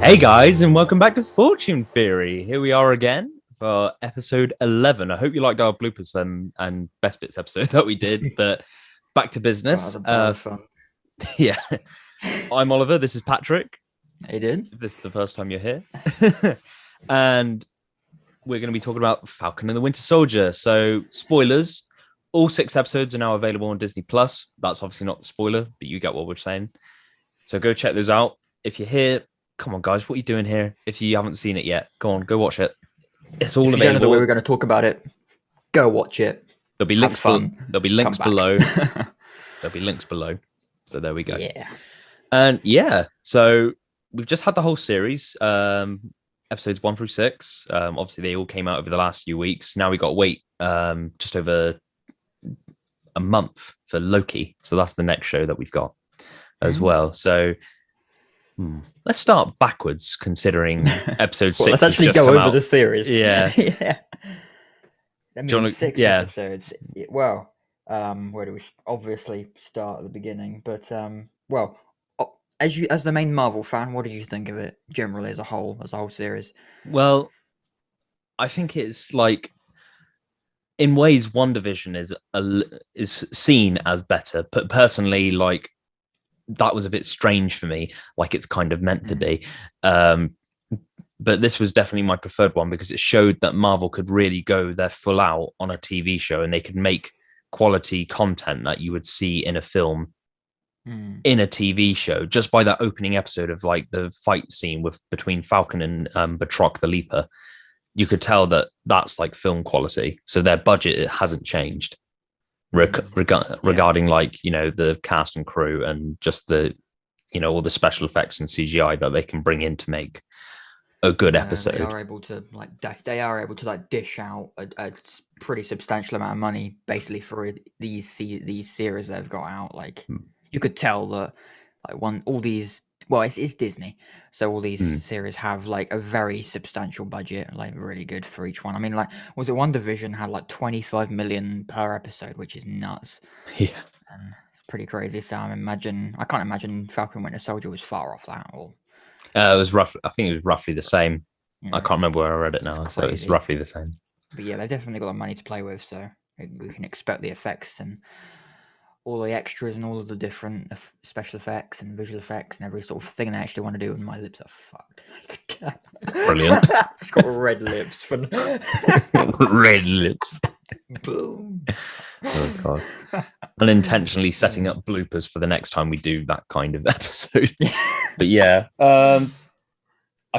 Hey guys, and welcome back to Fortune Theory. Here we are again for episode 11. I hope you liked our bloopers and best bits episode that we did, but back to business. That's a bar of fun. Yeah, I'm Oliver. This is Patrick. He did. If this is the first time you're here. And we're going to be talking about Falcon and the Winter Soldier. So, spoilers. All 6 episodes are now available on Disney Plus. That's obviously not the spoiler, but you get what we're saying. So go check those out. If you're here, come on, guys, what are you doing here? If you haven't seen it yet, go on, go watch it. It's all If you available. don't know the way we're going to talk about it, go watch it. There'll be links. There'll be links below. There'll be links below. So there we go. Yeah. And yeah, so we've just had the whole series, episodes 1 through 6. Obviously, they all came out over the last few weeks. Now we got to wait just over a month for Loki. So that's the next show that we've got as well. So let's start backwards, considering episode 6. Let's actually go over the series. Yeah. Yeah. I mean, 6 episodes. Well, where do we obviously start at the beginning? But as the main Marvel fan, what did you think of it generally as a whole series? Well, I think it's like, in ways, WandaVision is seen as better, but personally, like, that was a bit strange for me, like it's kind of meant to be. But this was definitely my preferred one because it showed that Marvel could really go their full out on a TV show, and they could make quality content that you would see in a film in a TV show just by that opening episode of like the fight scene between Falcon and Batroc the Leaper. You could tell that that's like film quality. So their budget, it hasn't changed regarding like, you know, the cast and crew and just the, you know, all the special effects and CGI that they can bring in to make a good episode. They are able to dish out a pretty substantial amount of money basically for these series they've got out. Like you could tell that it's Disney, so all these series have like a very substantial budget, like really good for each one. I mean, like, was it WandaVision had like 25 million per episode, which is nuts. Yeah, and it's pretty crazy. So I can't imagine Falcon Winter Soldier was far off that. Or it was rough. I think it was roughly the same. Yeah. I can't remember where I read it now, so it's roughly the same. But yeah, they've definitely got the money to play with, so we can expect the effects and all the extras and all of the different special effects and visual effects and every sort of thing they actually want to do. And my lips are fucked. Brilliant. Just got red lips. Red lips. Boom. Oh god. Unintentionally setting up bloopers for the next time we do that kind of episode. But yeah, I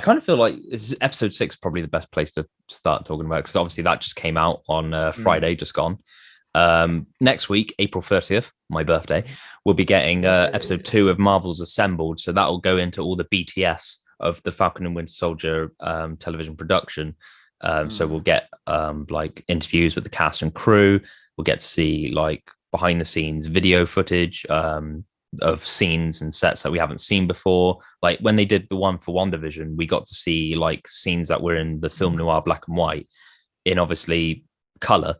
kind of feel like episode 6 probably the best place to start talking about, because obviously that just came out on Friday, just gone. Next week, April 30th, my birthday, we'll be getting episode 2 of Marvel's Assembled. So that will go into all the BTS of the Falcon and Winter Soldier television production. So we'll get like interviews with the cast and crew. We'll get to see like behind the scenes video footage of scenes and sets that we haven't seen before. Like when they did the one for WandaVision, we got to see like scenes that were in the film noir black and white in obviously color.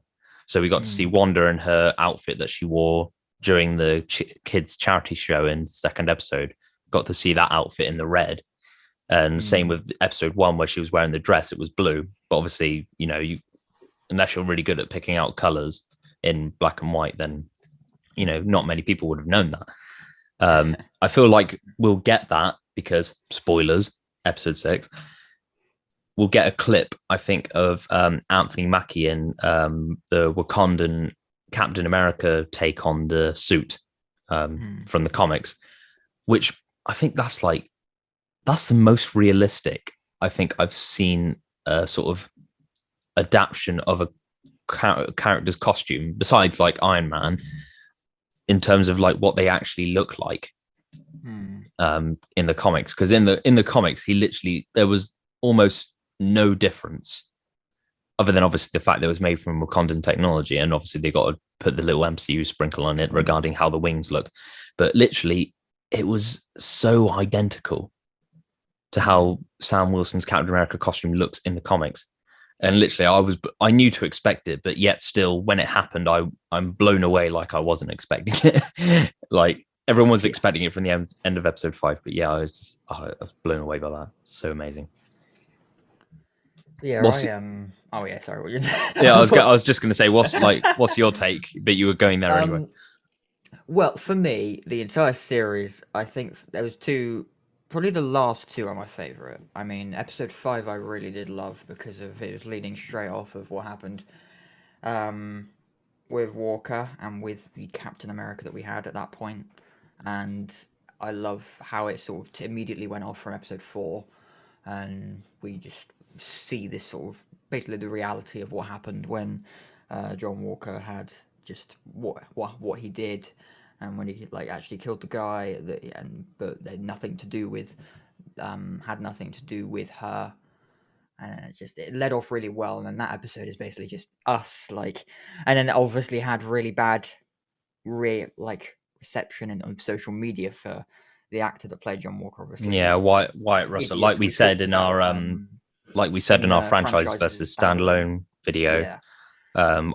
So we got to see Wanda and her outfit that she wore during the kids charity show in the second episode. Got to see that outfit in the red. And same with episode 1 where she was wearing the dress, it was blue. But obviously, you know, unless you're really good at picking out colors in black and white, then, you know, not many people would have known that. I feel like we'll get that because, spoilers, episode 6, we'll get a clip, I think, of Anthony Mackie in the Wakandan Captain America take on the suit from the comics, which I think that's the most realistic I think I've seen a sort of adaptation of a character's costume, besides like Iron Man, in terms of like what they actually look like in the comics. Because in the comics, there was almost no difference other than obviously the fact that it was made from Wakandan technology, and obviously they got to put the little MCU sprinkle on it regarding how the wings look, but literally it was so identical to how Sam Wilson's Captain America costume looks in the comics. And literally I knew to expect it, but yet still when it happened, I'm blown away, like I wasn't expecting it. Like everyone was Yeah. expecting it from the end of episode 5, but yeah, I was blown away by that. So amazing. Yeah, What's Oh yeah, sorry. What you? yeah? I I thought, was just gonna say, what's your take? But you were going there anyway. um, well, for me, the entire series, I think there was two. Probably the last two are my favorite. I mean, episode 5 I really did love because of it was leading straight off of what happened um, with Walker and with the Captain America that we had at that point, and I love how it sort of immediately went off from episode 4, and we just see this sort of basically the reality of what happened when John Walker had just what he did, and when he like actually killed the guy that and but they had nothing to do with had nothing to do with her, and it led off really well, and then that episode is basically just us like, and then it obviously had really bad reception on social media for the actor that played John Walker. Yeah, Obviously, Wyatt Russell, idiots were talking about like we said in in our the franchise franchise's versus standalone. standalone video. Yeah.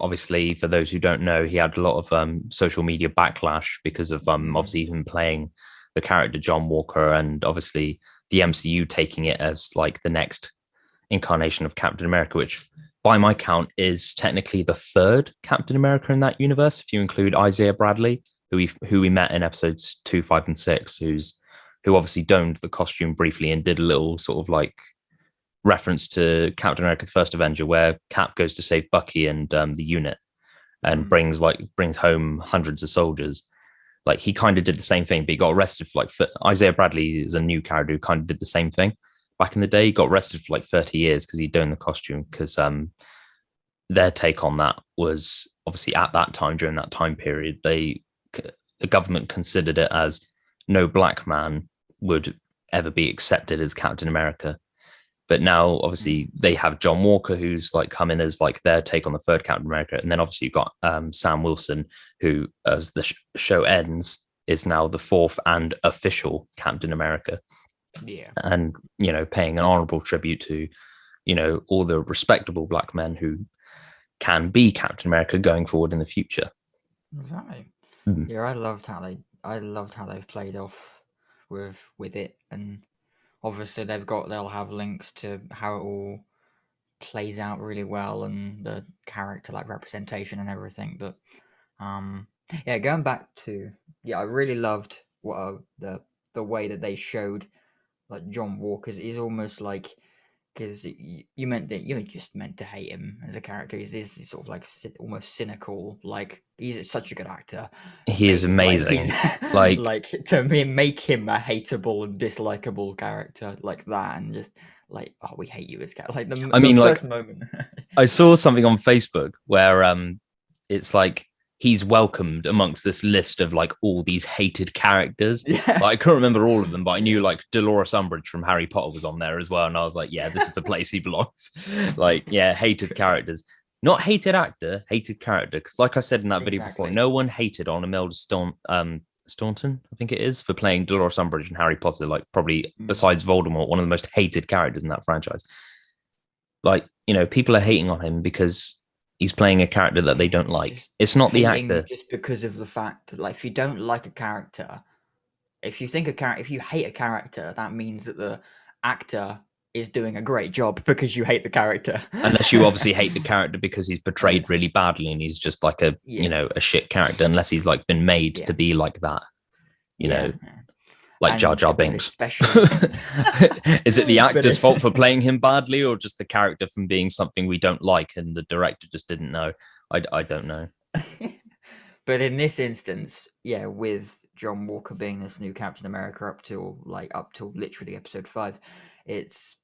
Obviously, for those who don't know, he had a lot of social media backlash because of Mm. obviously even playing the character John Walker, and obviously the MCU taking it as like the next incarnation of Captain America, which by my count is technically the third Captain America in that universe, if you include Isaiah Bradley, who we met in episodes 2, 5, and 6, who obviously donned the costume briefly and did a little sort of like reference to Captain America: The First Avenger, where Cap goes to save Bucky and the unit, and Mm. brings home hundreds of soldiers. Like he kind of did the same thing, but he got arrested for Isaiah Bradley is a new character who kind of did the same thing back in the day. He got arrested for like 30 years because he'd donned the costume, because their take on that was obviously at that time, during that time period, the government considered it as no black man would ever be accepted as Captain America. But now, obviously, they have John Walker, who's like come in as like their take on the third Captain America, and then obviously you've got Sam Wilson, who, as the show ends, is now the fourth and official Captain America, Yeah. and paying an honourable tribute to all the respectable black men who can be Captain America going forward in the future. Exactly. Mm. Yeah, I loved how they've played off with it, and obviously they'll have links to how it all plays out really well and the character like representation and everything. But um, yeah, going back to I really loved what the way that they showed like John Walker's is almost like because you meant that you just meant to hate him as a character. He's sort of like almost cynical. Like he's such a good actor. He is Like amazing. he's Like, like to me make him a hateable and dislikable character like that, and just like oh we hate you as cat. Like I the mean, like first moment. I saw something on Facebook where it's like he's welcomed amongst this list of like all these hated characters. Yeah. Like, I couldn't remember all of them, but I knew Yeah. like Dolores Umbridge from Harry Potter was on there as well, and I was like, yeah, this is the place he belongs. Like, yeah, hated characters, not hated actor, hated character. Because, like I said in that video before, Exactly. no one hated on Imelda Staunton, I think it is, for playing Dolores Umbridge in Harry Potter. Like, probably Mm. besides Voldemort, one of the most hated characters in that franchise. Like, people are hating on him because he's playing a character that they don't It's like. just It's not the hating actor. just because of the fact that like if you don't like a character, if you hate a character, that means that the actor is doing a great job because you hate the character. Unless you obviously hate the character because he's Yeah. portrayed really badly and he's just like a Yeah. a shit character, unless he's like been made Yeah. to be like that, Yeah. like Jar And Jar but Binks. especially Is it the but actor's it, fault for playing him badly, or just the character from being something we don't like and the director just didn't know? I don't know. but in this instance, yeah, with John Walker being this new Captain America up till literally episode 5, it's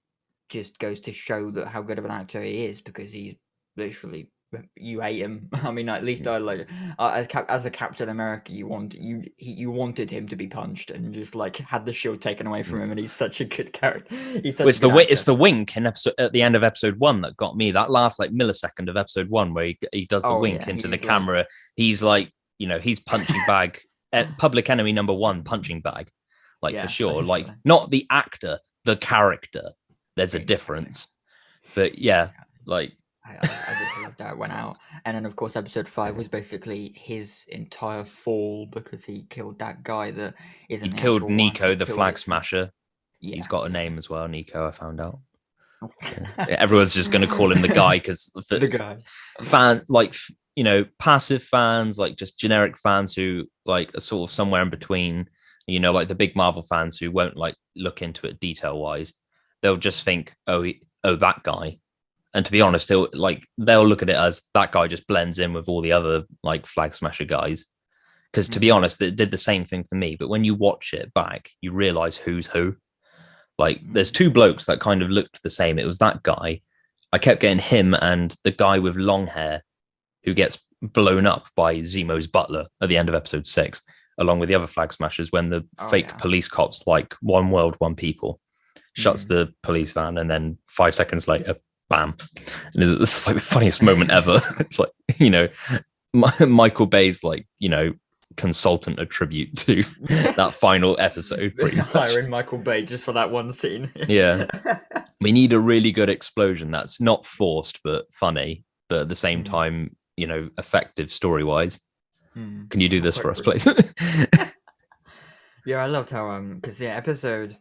just goes to show that how good of an actor he is because he's literally you hate him. I mean, at least I like as a Captain America, you wanted him to be punched and just like had the shield taken away from him, and he's such a good character. He's Well, such a good actor. it's the wink in episode at the end of episode 1 that got me. That last like millisecond of episode 1 where he does the Oh wink yeah, into the he's like camera. He's like, he's punching bag public enemy number 1 punching bag, like for yeah, sure. Like, literally. not the actor, the character. There's a Exactly. difference. But yeah, like I just loved how it went out. And then, of course, episode 5 was basically his entire fall because he killed that guy that isn't He'd the killed actual one Nico, that the killed flag his friend. smasher. He's Yeah, got a yeah. name as well, Nico, I found out. So, everyone's just going to call him the guy because The guy. like passive fans, like just generic fans who like are sort of somewhere in between, like the big Marvel fans who won't like look into it detail wise. They'll just think, oh, that guy. And to be honest, they'll look at it as that guy just blends in with all the other like flag smasher guys. Because to be honest, it did the same thing for me. But when you watch it back, you realize who's who. Like, there's two blokes that kind of looked the same. It was that guy. I kept getting him and the guy with long hair who gets blown up by Zemo's butler at the end of episode 6, along with the other flag smashers when the fake police cops, like one world, one people, shuts the police van, and then 5 seconds later, bam. And it's like the funniest moment ever. It's like, Michael Bay's like, consultant attribute to that final episode, pretty much. Hiring Michael Bay just for that one scene. Yeah. We need a really good explosion that's not forced but funny, but at the same time, effective story-wise. Can you do this for us, please? Yeah, I loved how because episode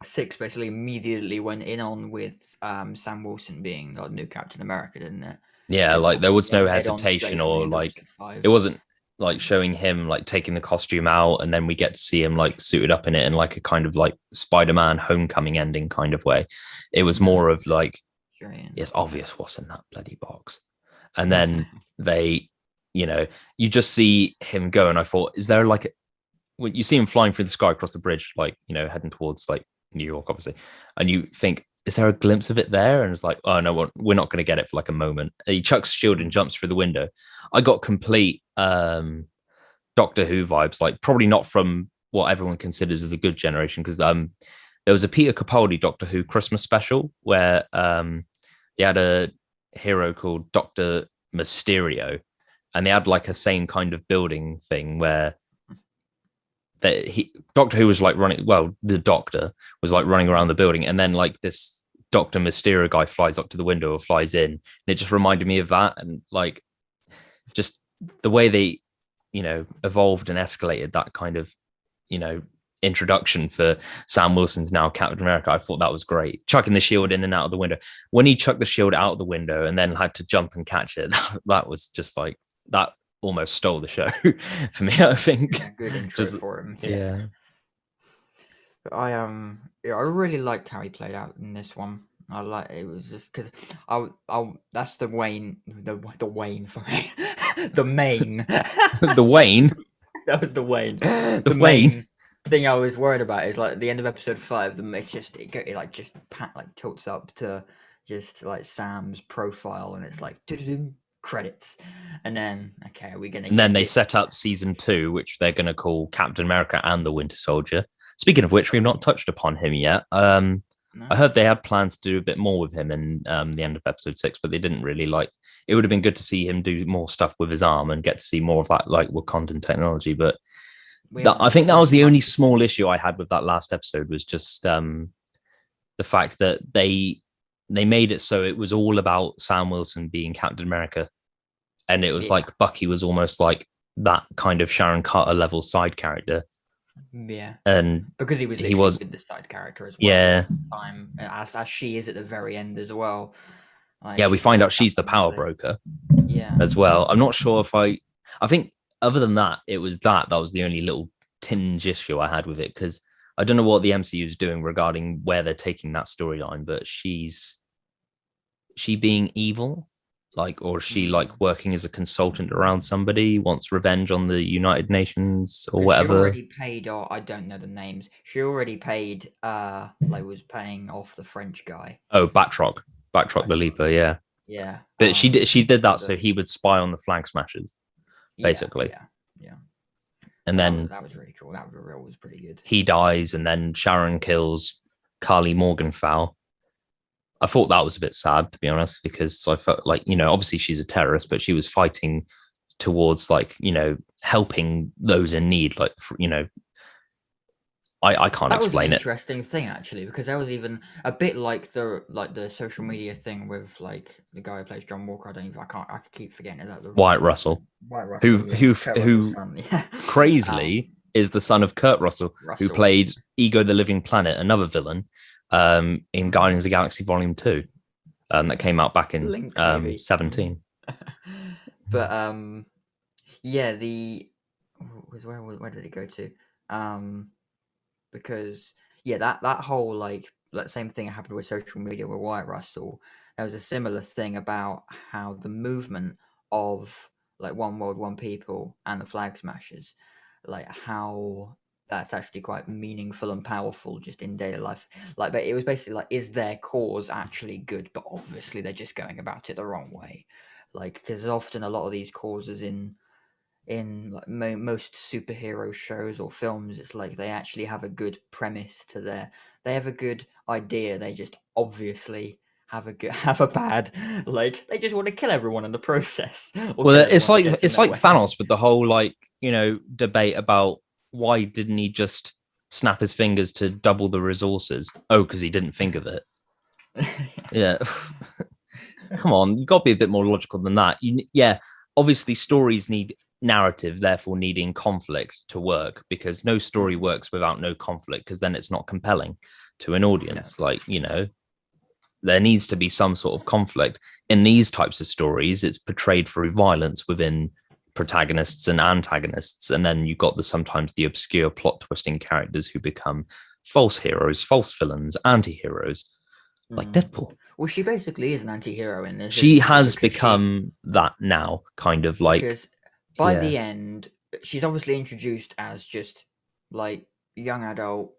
6 basically immediately went in on with Sam Wilson being like new Captain America, didn't it? Yeah, It like there was no head on straight hesitation from the or end of like episode 5. it wasn't like showing him like taking the costume out and then we get to see him like suited up in it in like a kind of like Spider-Man Homecoming ending kind of way. It was more of like, it's obvious what's in that bloody box. And then they, you just see him go, and I thought, is there like when you see him flying through the sky across the bridge, like, heading towards like New York, obviously, and you think, is there a glimpse of it there? And it's like, oh no, we're not going to get it for like a moment. He chucks shield and jumps through the window. I got complete Doctor Who vibes, like probably not from what everyone considers the good generation, because there was a Peter Capaldi Doctor Who Christmas special where they had a hero called Doctor Mysterio, and they had like a same kind of building thing where Doctor Who was like running. Well, the Doctor was like running around the building, and then like this Doctor Mysterio guy flies up to the window or flies in, and it just reminded me of that, and like just the way they, evolved and escalated that kind of, introduction for Sam Wilson's now Captain America. I thought that was great. Chucking the shield in and out of the window. When he chucked the shield out of the window and then had to jump and catch it, that was just like that. Almost stole the show for me, I think. Good intro for him. Yeah. But I really liked how he played out in this one. I like it was just because I that's the Wayne the Wayne for me the main the Wayne that was the Wayne the main Wayne thing I was worried about is like at the end of episode 5 it like tilts up to just like Sam's profile and it's like credits and then okay we're gonna and then they set up season 2, which they're gonna call Captain America and the Winter Soldier. Speaking of which, we've not touched upon him yet. I heard they had plans to do a bit more with him in the end of episode 6, but they didn't really like. It would have been good to see him do more stuff with his arm and get to see more of that like Wakandan technology. But I think that was the only small issue I had with that last episode, was just the fact that they made it so it was all about Sam Wilson being Captain America, and it was like Bucky was almost like that kind of Sharon Carter level side character. Yeah, and because he was the side character as well. Yeah, time as she is at the very end as well. Like, yeah, we find out she's the power broker. Yeah, as well. I'm not sure if I think other than that, it was that was the only little tinge issue I had with it, because I don't know what the MCU is doing regarding where they're taking that storyline, but she being evil. Like, or is she like working as a consultant around somebody, wants revenge on the United Nations or whatever? She already paid, or I don't know the names. She already paid, like was paying off the French guy. Oh, Batroc the Leaper, yeah. Yeah. But she did that so he would spy on the flag smashers, basically. Yeah. And then that was really cool. That was pretty good. He dies, and then Sharon kills Carly Morgenthau. I thought that was a bit sad, to be honest, because I felt like, obviously she's a terrorist, but she was fighting towards like, helping those in need, like, I can't That was an explain it. interesting thing actually, because that was even a bit like the social media thing with like the guy who plays John Walker. I keep forgetting it. Like the Wyatt Russell, White who Russell, yeah, who Kurt Russell's who son, yeah. crazily is the son of Kurt Russell, who Russell. played Ego the Living Planet, another villain, in Guardians of the Galaxy Volume 2, that came out back in Link maybe. 17. But yeah, the where did it go to? Because yeah, that whole like that same thing happened with social media with White Russell. There was a similar thing about how the movement of like One World, One People and the Flag Smashers, like how that's actually quite meaningful and powerful just in daily life. Like, but it was basically like, is their cause actually good? But obviously, they're just going about it the wrong way. Like, because often a lot of these causes in like most superhero shows or films, it's like they actually have a good premise to they have a good idea. They just obviously have a bad, like they just want to kill everyone in the process or Well, kill everyone that gets in it's their like way. Thanos with the whole like debate about why didn't he just snap his fingers to double the resources? Oh, because he didn't think of it. Yeah, come on, you got to be a bit more logical than that. Yeah, obviously stories need narrative, therefore needing conflict to work, because no story Mm, works without no conflict, because then it's not compelling to an no. audience. Like, there needs to be some sort of conflict. In these types of stories, it's portrayed through violence within protagonists and antagonists, and then you've got sometimes the obscure plot twisting characters who become false heroes, false villains, anti-heroes, like Mm. Deadpool. Well, she basically is an anti-hero in this, She isn't she? has become that now, kind of like, Because by yeah. the end, she's obviously introduced as just like young adult,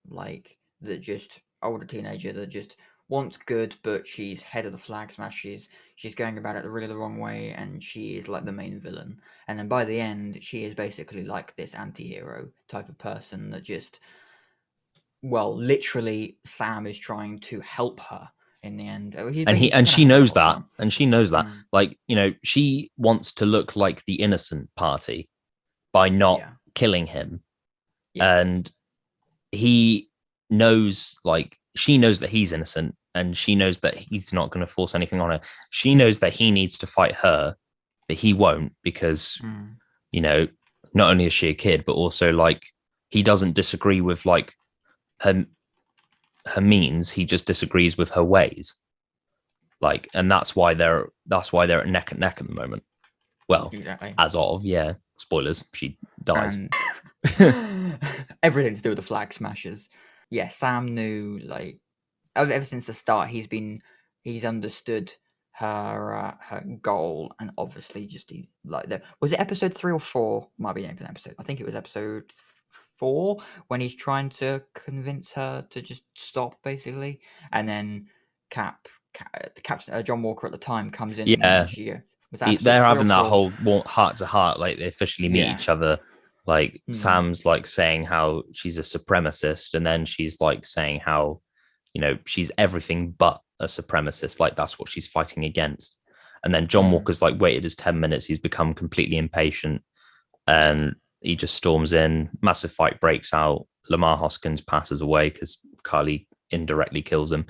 like that just older teenager that just wants good, but she's head of the flag smash. She's going about it really the wrong way, and she is like the main villain. And then by the end, she is basically like this anti-hero type of person that just well, literally, Sam is trying to help her in the end. He's And basically he just and trying to she help her the knows whole that, time. and she knows that. Mm, Like, she wants to look like the innocent party by not yeah, killing him. yeah. And he knows, like, she knows that he's innocent, and she knows that he's not going to force anything on her. She knows that he needs to fight her, but he won't, because Mm, you know not only is she a kid, but also like he doesn't disagree with like her means. He just disagrees with her ways. Like, and that's why they're at neck and neck at the moment. Well, exactly. as of, yeah, spoilers, she dies. And everything to do with the flag smashers. Yeah, Sam knew like ever since the start. He's understood her goal, and obviously just like the was it episode 3 or 4? Might be an episode. I think it was episode 4 when he's trying to convince her to just stop, basically, and then Captain John Walker at the time comes in, and Yeah, she was that episode they're three or having that four? whole heart to heart, like they officially meet Yeah. each other. Like Hmm. Sam's like saying how she's a supremacist, and then she's like saying how she's everything but a supremacist. Like that's what she's fighting against. And then John Hmm. Walker's like waited his 10 minutes. He's become completely impatient, and he just storms in. Massive fight breaks out. Lamar Hoskins passes away because Carly indirectly kills him.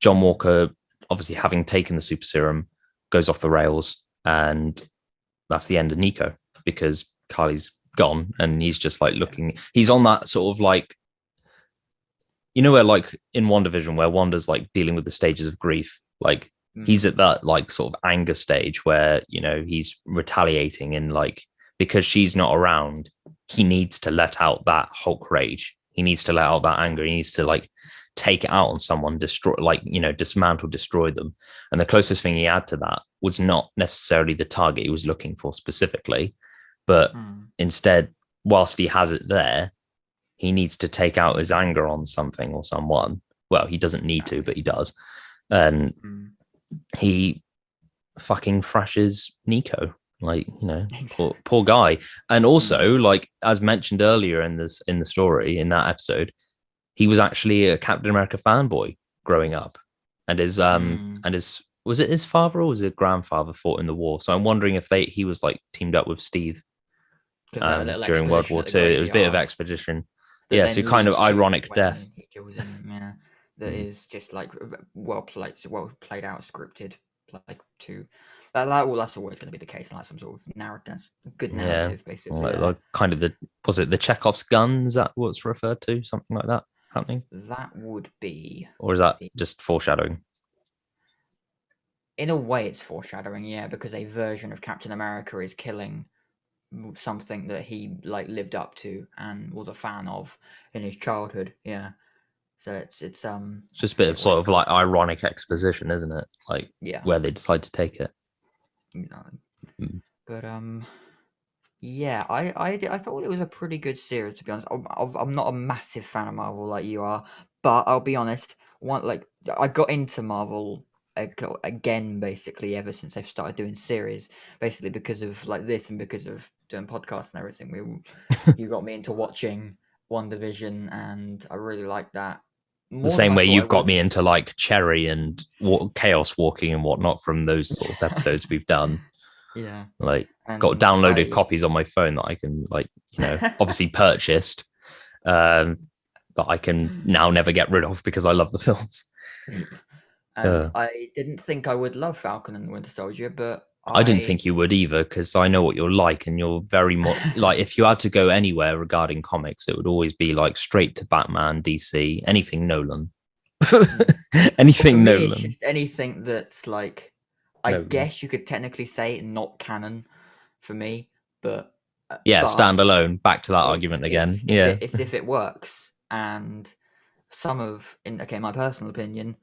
John Walker, obviously having taken the super serum, goes off the rails, and that's the end of Nico, because Carly's gone, and he's just like Yeah. looking. He's on that sort of like, where like in WandaVision, where Wanda's like dealing with the stages of grief, like he's Hmm. at that like sort of anger stage where he's retaliating, and like because she's not around, he needs to let out that Hulk rage. He needs to let out that anger. He needs to like take it out on someone, destroy, like dismantle, destroy them. And the closest thing he had to that was not necessarily the target he was looking for specifically, but Hmm. instead, whilst he has it there, he needs to take out his anger on something or someone. Well, he doesn't need to, Exactly. but he does. And Hmm. he fucking thrashes Nico. Like, Exactly. poor guy. And Hmm. also, like, as mentioned earlier in the story, in that episode, he was actually a Captain America fanboy growing up. Hmm. And his was it his father or was his grandfather fought in the war? So I'm wondering if he was like teamed up with Steve Because that little during World exposition War at the Two. It was a bit of graveyard. expedition. that So then kind of leads to ironic death. when he kills him. Yeah, that Mm. is just like well played out, scripted. Like to that's always going to be the case. Like some sort of narrative, good Yeah, narrative, basically. like kind of the was it the Chekhov's gun? Is that what's referred to? Something like that happening, That would be or is that the. just foreshadowing? In a way, it's foreshadowing, yeah, because a version of Captain America is killing something that he like lived up to and was a fan of in his childhood. Yeah, so it's It's I just a bit forget of what sort it's of called. like ironic exposition, isn't it? Like Yeah, where they decide to take it. you know, Mm. but yeah, I thought it was a pretty good series, to be honest. I'm not a massive fan of Marvel like you are, but I'll be honest. I got into Marvel again, basically ever since they've started doing series, basically because of like this and because of doing podcasts and everything. You got me into watching WandaVision, and I really liked that The more than same I way thought I you've got would. me into like Cherry and Chaos Walking and whatnot from those sorts of episodes we've done. Yeah, Like got and downloaded I copies on my phone that I can like obviously purchased, um, but I can now never get rid of because I love the films. and Uh, I didn't think I would love Falcon and the Winter Soldier, but I didn't I think you would either because I know what you're like, and you're very much like if you had to go anywhere regarding comics, it would always be like straight to Batman, DC, anything Nolan, mm. Well, for anything me, it's Nolan, just anything that's like, I Nolan. guess you could technically say not canon for me, but Yeah, but standalone. Back to that argument again. Yeah. it's if it works, and in okay, my personal opinion,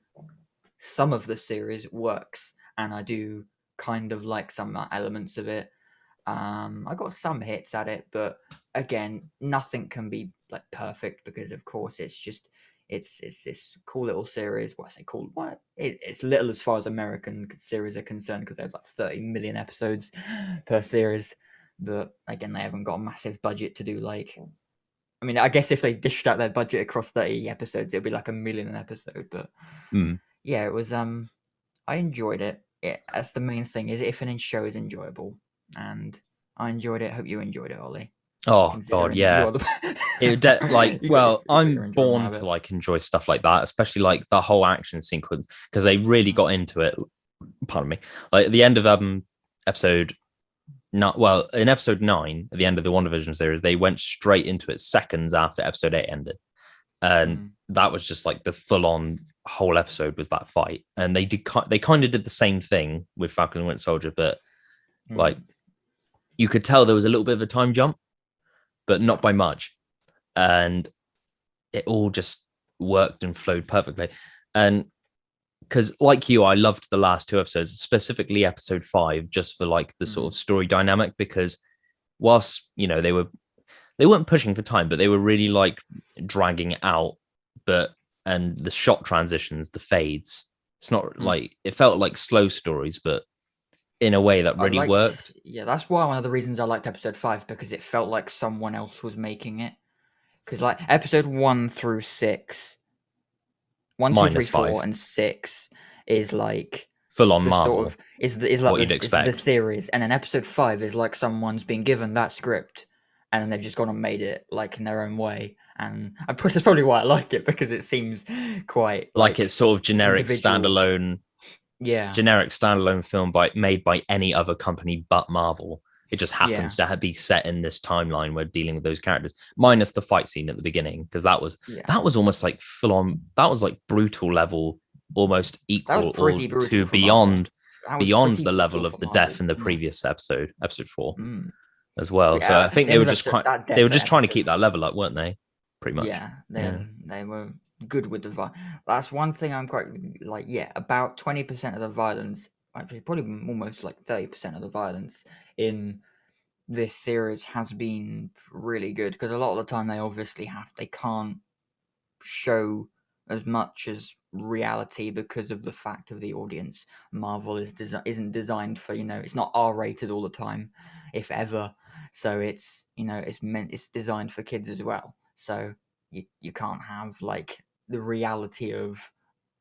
some of the series works, and I do kind of like some elements of it. I got some hits at it, but again, nothing can be like perfect because, of course, it's this cool little series. What I say cool? What it's little as far as American series are concerned because they have like 30 million episodes per series. But again, they haven't got a massive budget to do like. I mean, I guess if they dished out their budget across 30 episodes, it'd be like 1 million an episode. But Mm. yeah, it was. I enjoyed it. That's the main thing. Is if an show is enjoyable, and I enjoyed it. Hope you enjoyed it, Ollie. Oh God, Considering yeah. you're the Like you got well, you're I'm enjoying one born of to it. like enjoy stuff like that, especially like the whole action sequence because they really got into it. Pardon me. Like at the end of episode not well in episode 9 at the end of the WandaVision series, they went straight into it seconds after episode 8 ended, and Mm, that was just like the full on whole episode was that fight, and they kind of did the same thing with Falcon and Winter Soldier, but like mm, you could tell there was a little bit of a time jump, but yeah. not by much, and it all just worked and flowed perfectly. And because like you, I loved the last two episodes, specifically episode 5, just for like the sort Mm, of story dynamic, because whilst they weren't pushing for time, but they were really like dragging it out. But and the shot transitions, the fades, it's not mm. like it felt like slow stories, but in a way that I really liked. worked. Yeah, that's why one of the reasons I liked episode 5 because it felt like someone else was making it. Because like episode 1 through 6, one, two, three, Minus four, 5, and 6 is like full on the sort Marvel, of is like what you'd the expect. series, and then episode 5 is like someone's been given that script, and then they've just gone and made it like in their own way. And that's probably why I like it because it seems quite Like it's like sort of individual. Yeah, generic standalone film made by any other company but Marvel. It just yeah, happens to be set in this timeline where dealing with those characters, minus the fight scene at the beginning, because yeah. that was almost like full on. That was like brutal level, almost That was equal or pretty brutal to for Marvel. That was beyond pretty the level brutal of for the death Marvel. in the Yeah. previous episode 4, Mm. as well. So I think The they end were of just episode quite. that They were death in just trying to episode. keep that level up, weren't they? Pretty much. Yeah, Yeah. they were good with the violence. That's one thing I'm quite like. Yeah, about 20% of the violence, actually probably almost like 30% of the violence in this series has been really good because a lot of the time they can't show as much as reality because of the fact of the audience. Marvel isn't designed for it's not R-rated all the time, if ever. So it's designed for kids as well. So you can't have like the reality of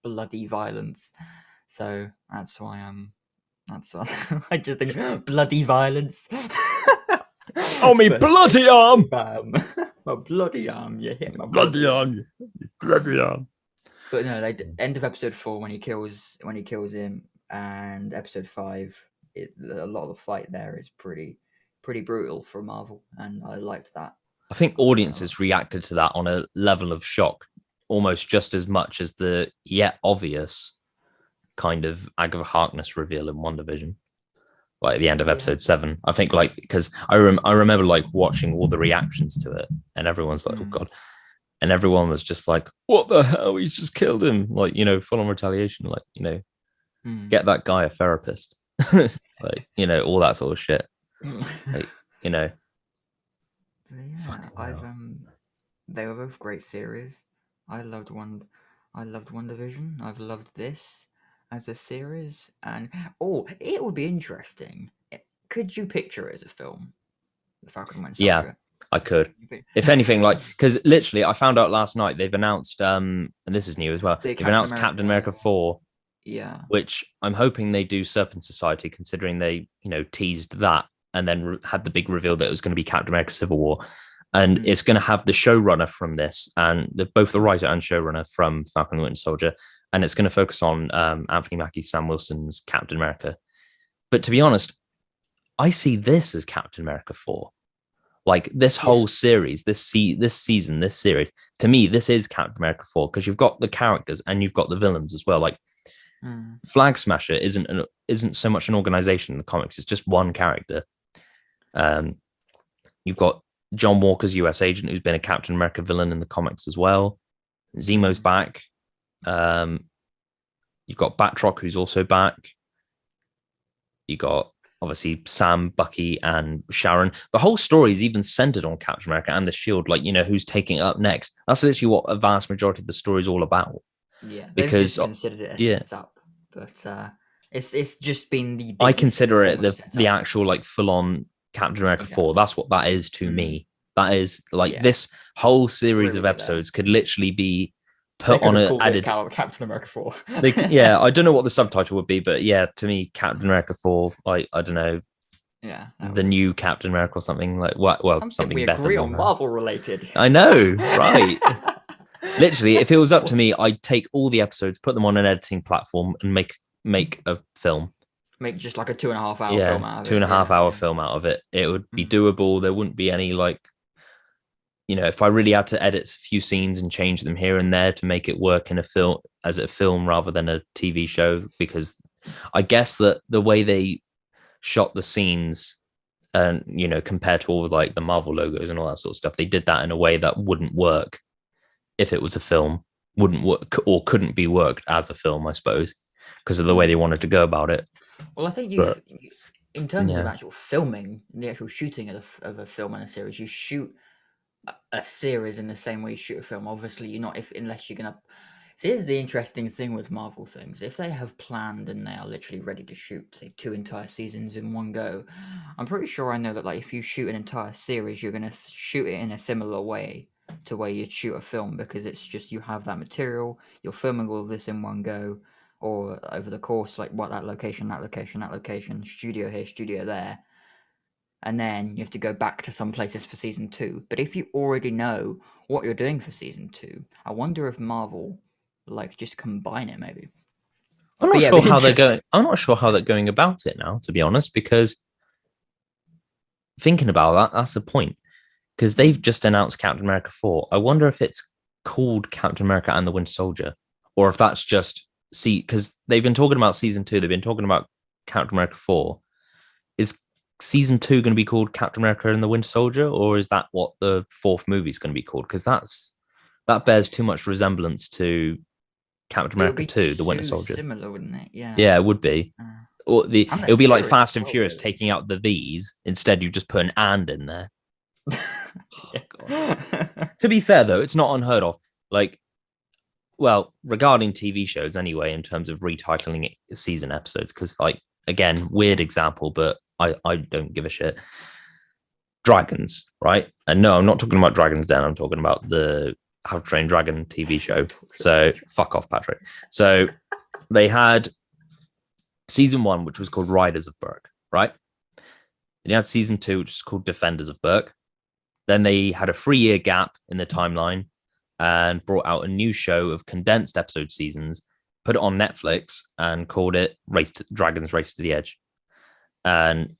bloody violence. So that's why I just think bloody violence. Oh, me bloody arm! Bam. My bloody arm. You hit my Bloody arm! Bloody arm! But no, end of episode 4 when he kills him, and episode 5, a lot of the fight there is pretty brutal for Marvel, and I liked that. I think audiences reacted to that on a level of shock almost just as much as the yet obvious kind of Agatha Harkness reveal in WandaVision, like at the end of episode 7. I think like because I remember like watching all the reactions to it, and everyone's like, oh god, and everyone was just like, what the hell? He's just killed him, like, you know, full on retaliation, like, you know, get that guy a therapist, like, you know, all that sort of shit, like, you know. Yeah, they were both great series. I loved WandaVision. I've loved this as a series, and it would be interesting. Could you picture it as a film, The Falcon Winter Soldier? Yeah, I could. If anything, like, because literally I found out last night they've announced, and this is new as well, they've announced Captain America 4. Yeah. Which I'm hoping they do Serpent Society, considering they, you know, teased that and then had the big reveal that it was going to be Captain America Civil War. And it's going to have the showrunner from this, and both the writer and showrunner from Falcon the Winter Soldier. And it's going to focus on Anthony Mackie, Sam Wilson's Captain America. But to be honest, I see this as Captain America 4. Like this whole series, this season, this series, to me, this is Captain America 4 because you've got the characters and you've got the villains as well. Like Flag Smasher isn't so much an organization in the comics; it's just one character. You've got John Walker's U.S. agent, who's been a Captain America villain in the comics as well. Zemo's back. You've got Batroc, who's also back. You got obviously Sam, Bucky, and Sharon. The whole story is even centered on Captain America and the Shield. Like, you know, who's taking it up next? That's literally what a vast majority of the story is all about. Yeah, because they've just considered it a setup, but it's just been the. I consider it the actual like full on Captain America 4. That's what that is to me. That is like this whole series of episodes could literally be put on an added Captain America 4. Yeah, I don't know what the subtitle would be, but yeah, to me, Captain America 4, like, I don't know. Yeah, the new Captain America or something like what? Well, something we better agree on Marvel related. I know, right? Literally, if it was up to me, I'd take all the episodes, put them on an editing platform, and make a film. Make just like a 2.5 hour film out of it. 2.5 hour film out of it. It would be doable. There wouldn't be any like, you know, if I really had to edit a few scenes and change them here and there to make it work in a film as a film rather than a TV show, because I guess that the way they shot the scenes and, you know, compared to all like the Marvel logos and all that sort of stuff, they did that in a way that wouldn't work if it was a film, wouldn't work or couldn't be worked as a film, I suppose, because of the way they wanted to go about it. Well, I think in terms of actual filming, the actual shooting of a film and a series, you shoot a series in the same way you shoot a film. Obviously, you're not unless you're gonna. See, here's the interesting thing with Marvel things. If they have planned and they are literally ready to shoot, say, 2 entire seasons in one go, I'm pretty sure I know that, like, if you shoot an entire series, you're gonna shoot it in a similar way to where you'd shoot a film, because it's just you have that material, you're filming all of this in one go, or over the course, like, that location, studio here, studio there, and then you have to go back to some places for season 2. But if you already know what you're doing for season 2, I wonder if Marvel like just combine it maybe. I'm not sure how they're going. I'm not sure how they're going about it now, to be honest, because thinking about that, that's the point. Because they've just announced Captain America 4. I wonder if it's called Captain America and the Winter Soldier, or if that's just because they've been talking about season 2. They've been talking about Captain America 4. Is season 2 going to be called Captain America and the Winter Soldier, or is that what the 4th movie is going to be called? Because that bears too much resemblance to Captain America 2, the Winter Soldier. Similar, wouldn't it? Yeah, it would be. Or it would be like Fast and Furious taking out the V's. Instead, you just put an and in there. To be fair, though, it's not unheard of. Like, well, regarding TV shows anyway, in terms of retitling season episodes, because, like, again, weird example, but I don't give a shit. Dragons, right? And no, I'm not talking about Dragon's Den. I'm talking about the How to Train Dragon TV show. So fuck off, Patrick. So they had season 1, which was called Riders of Berk, right? Then you had season 2, which is called Defenders of Burke. Then they had a 3-year gap in the timeline and brought out a new show of condensed episode seasons, put it on Netflix, and called it Dragons Race to the Edge. And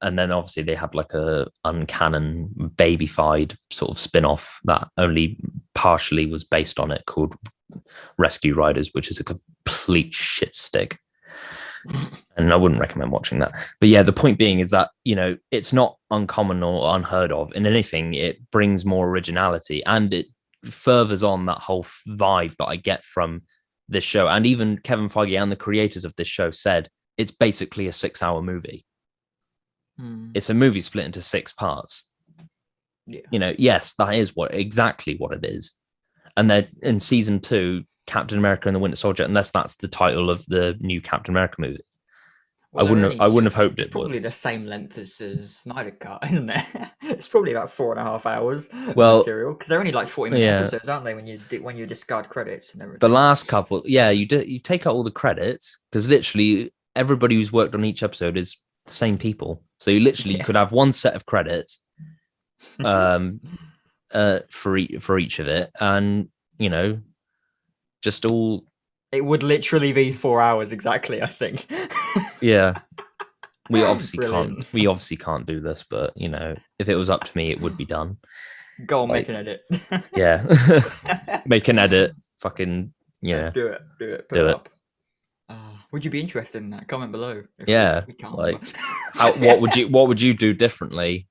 then obviously they had like a uncanon babyfied sort of spin-off that only partially was based on it, called Rescue Riders, which is a complete shit stick. And I wouldn't recommend watching that. But yeah, the point being is that, it's not uncommon or unheard of. In anything, it brings more originality, and it furthers on that whole vibe that I get from this show. And even Kevin Feige and the creators of this show said it's basically a 6-hour movie. It's a movie split into 6 parts. Yeah. Yes, that is exactly what it is. And then in season 2, Captain America and the Winter Soldier, unless that's the title of the new Captain America movie. Well, I wouldn't have hoped it's it probably was. the same length as Snyder Cut, isn't it? It's probably about 4.5 hours of Well, material, because they're only like 40-minute yeah. episodes, aren't they? When you discard credits and everything. The last couple, yeah, you take out all the credits, because literally everybody who's worked on each episode is the same people. So you literally could have one set of credits for each of it, and just all. It would literally be 4 hours exactly, I think. Yeah. We obviously Brilliant. can't. We obviously can't do this, but if it was up to me, it would be done. Go on, make an edit. Yeah, make an edit. Fucking yeah. Do it. Put Do it it. up. Would you be interested in that? Comment below. Yeah, we can't. like what would you do differently?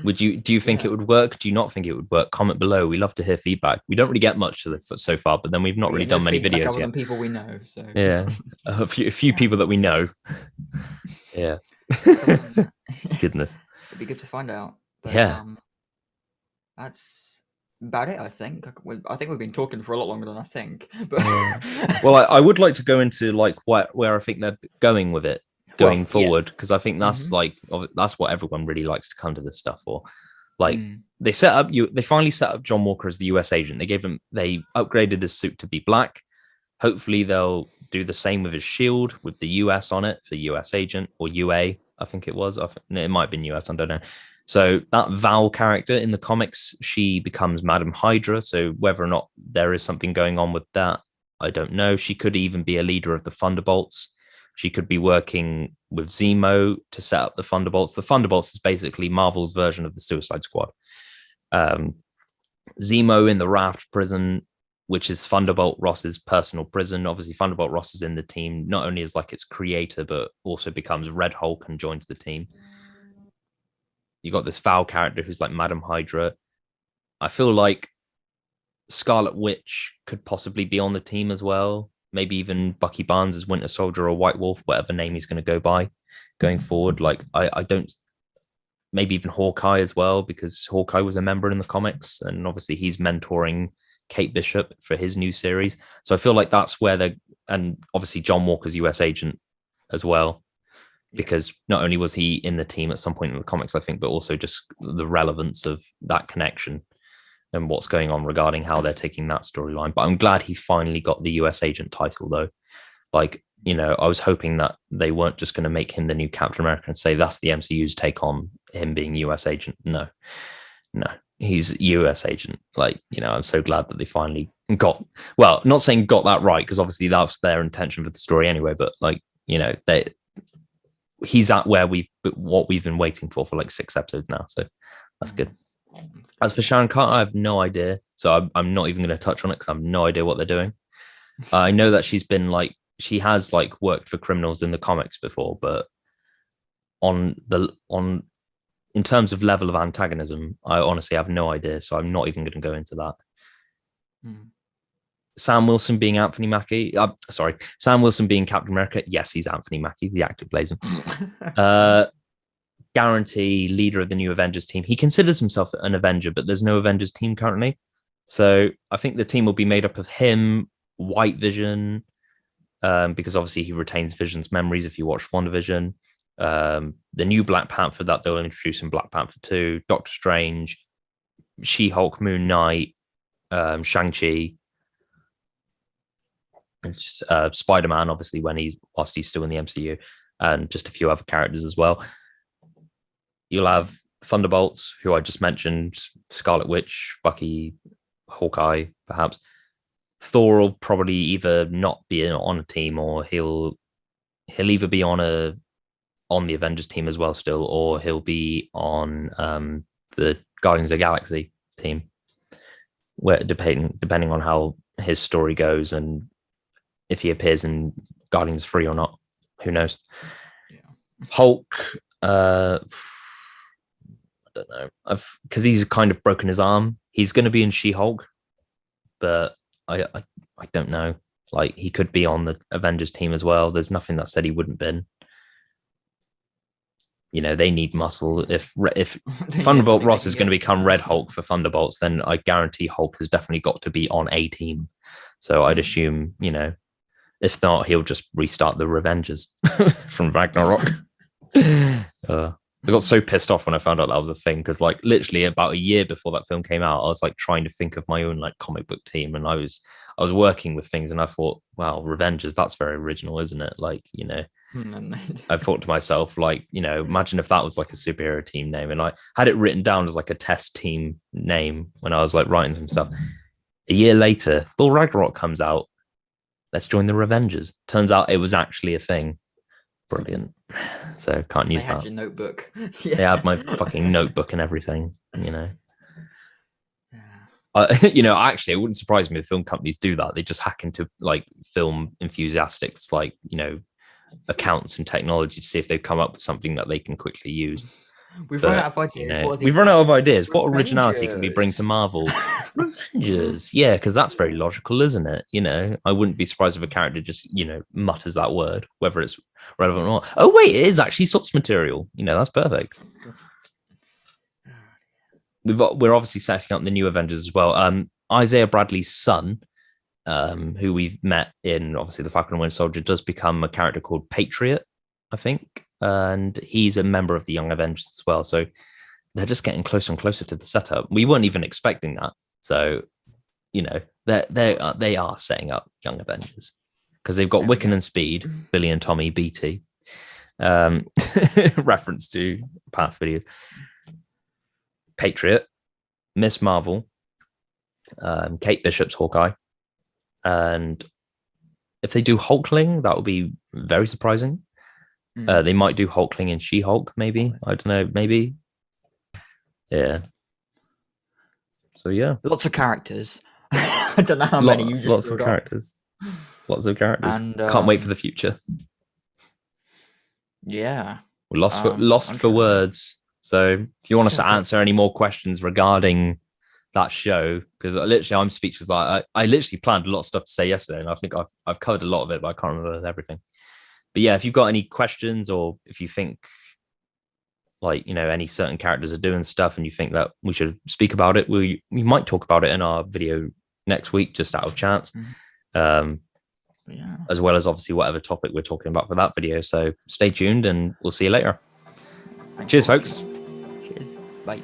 Do you think it would work? Do you not think it would work? Comment below. We love to hear feedback. We don't really get much so far, but then we've not really done many videos other yet. than people we know. So yeah, a few people that we know. Yeah. Goodness. It'd be good to find out. But, yeah. That's about it, I think. I think we've been talking for a lot longer than I think. But well, I would like to go into like where I think they're going with it going forward, because I think that's that's what everyone really likes to come to this stuff for. Like they finally set up John Walker as the US agent. They upgraded his suit to be black. Hopefully they'll do the same with his shield with the US on it for US agent, or UA, I think it was. It might have been US, I don't know. So that Val character in the comics, she becomes Madam Hydra. So whether or not there is something going on with that, I don't know. She could even be a leader of the Thunderbolts. She could be working with Zemo to set up the Thunderbolts. The Thunderbolts is basically Marvel's version of the Suicide Squad. Zemo in the Raft prison, which is Thunderbolt Ross's personal prison. Obviously, Thunderbolt Ross is in the team, not only as like its creator, but also becomes Red Hulk and joins the team. You got this Val character who's like Madam Hydra. I feel like Scarlet Witch could possibly be on the team as well. Maybe even Bucky Barnes as Winter Soldier or White Wolf, whatever name he's going to go by going forward. Like I don't. Maybe even Hawkeye as well, because Hawkeye was a member in the comics, and obviously he's mentoring Kate Bishop for his new series. So I feel like that's where and obviously John Walker's US agent as well, because not only was he in the team at some point in the comics, I think, but also just the relevance of that connection and what's going on regarding how they're taking that storyline. But I'm glad he finally got the US agent title, though. Like, I was hoping that they weren't just going to make him the new Captain America and say that's the MCU's take on him being US agent. No, he's US agent. Like, I'm so glad that they finally not saying got that right, because obviously that's their intention for the story anyway, but like, he's at what we've been waiting for like 6 episodes now. So that's good. As for Sharon Carter, I have no idea. So I'm not even going to touch on it because I have no idea what they're doing. I know that she has like worked for criminals in the comics before, but in terms of level of antagonism, I honestly have no idea. So I'm not even going to go into that. Sam Wilson being Anthony Mackie. Sam Wilson being Captain America. Yes, he's Anthony Mackie, the actor who plays him. Guarantee leader of the new Avengers team. He considers himself an Avenger, but there's no Avengers team currently. So I think the team will be made up of him, White Vision, because obviously he retains Vision's memories if you watch WandaVision. The new Black Panther that they'll introduce in Black Panther 2, Doctor Strange, She-Hulk, Moon Knight, Shang-Chi, and Spider-Man, obviously, whilst he's still in the MCU. and just a few other characters as well. You'll have Thunderbolts, who I just mentioned, Scarlet Witch, Bucky, Hawkeye, perhaps. Thor will probably either not be on a team, or he'll either be on the Avengers team as well still, or he'll be on the Guardians of the Galaxy team, where depending on how his story goes and if he appears in Guardians 3 or not, who knows. Hulk, I don't know, because he's kind of broken his arm. He's going to be in She-Hulk, but I don't know. Like, he could be on the Avengers team as well. There's nothing that said he wouldn't been. You know, they need muscle. If Thunderbolt Ross is going to become Red Hulk for Thunderbolts, then I guarantee Hulk has definitely got to be on a team. So I'd assume, you know, if not, he'll just restart the Revengers from Ragnarok. I got so pissed off when I found out that was a thing, because like literally about a year before that film came out, I was like trying to think of my own like comic book team, and I was working with things, and I thought, wow, Revengers, that's very original, isn't it? Like, you know, I thought to myself, like, you know, imagine if that was like a superhero team name, and I had it written down as like a test team name when I was like writing some stuff. A year later, Thor Ragnarok comes out. Let's join the Revengers. Turns out it was actually a thing. Brilliant. So can't use that. Your notebook. They had my fucking notebook and everything, you know. You know, actually, it wouldn't surprise me if film companies do that. They just hack into like film enthusiasts, like, you know, accounts and technology to see if they've come up with something that they can quickly use. We've run out of ideas. You know, we've run out of ideas. What originality can we bring to Marvel? Revengers. Yeah, because that's very logical, isn't it? You know, I wouldn't be surprised if a character just, you know, mutters that word, whether it's relevant or not. Oh, wait, it is actually source material. You know, that's perfect. We're obviously setting up the new Avengers as well. Isaiah Bradley's son, who we've met in obviously the Falcon and Winter Soldier, does become a character called Patriot, I think, and he's a member of the Young Avengers as well. So they're just getting closer and closer to the setup. We weren't even expecting that. So, you know, they are setting up Young Avengers, because they've got Wiccan and Speed, Billy and Tommy, BT. Reference to past videos. Patriot, Miss Marvel, Kate Bishop's Hawkeye, and if they do Hulkling, that would be very surprising. They might do Hulkling and She-Hulk, maybe. I don't know, maybe. Yeah. So yeah, lots of characters. I don't know how many you just lots of characters. Lots of characters. And, can't wait for the future. Yeah, we're lost for words. So if you want us to answer any more questions regarding that show, because literally I'm speechless. I literally planned a lot of stuff to say yesterday, and I think I've covered a lot of it, but I can't remember everything. But yeah, if you've got any questions, or if you think like, you know, any certain characters are doing stuff and you think that we should speak about it, we might talk about it in our video next week, just out of chance. As well as obviously whatever topic we're talking about for that video. So stay tuned, and we'll see you later. Cheers, folks. Cheers. Bye.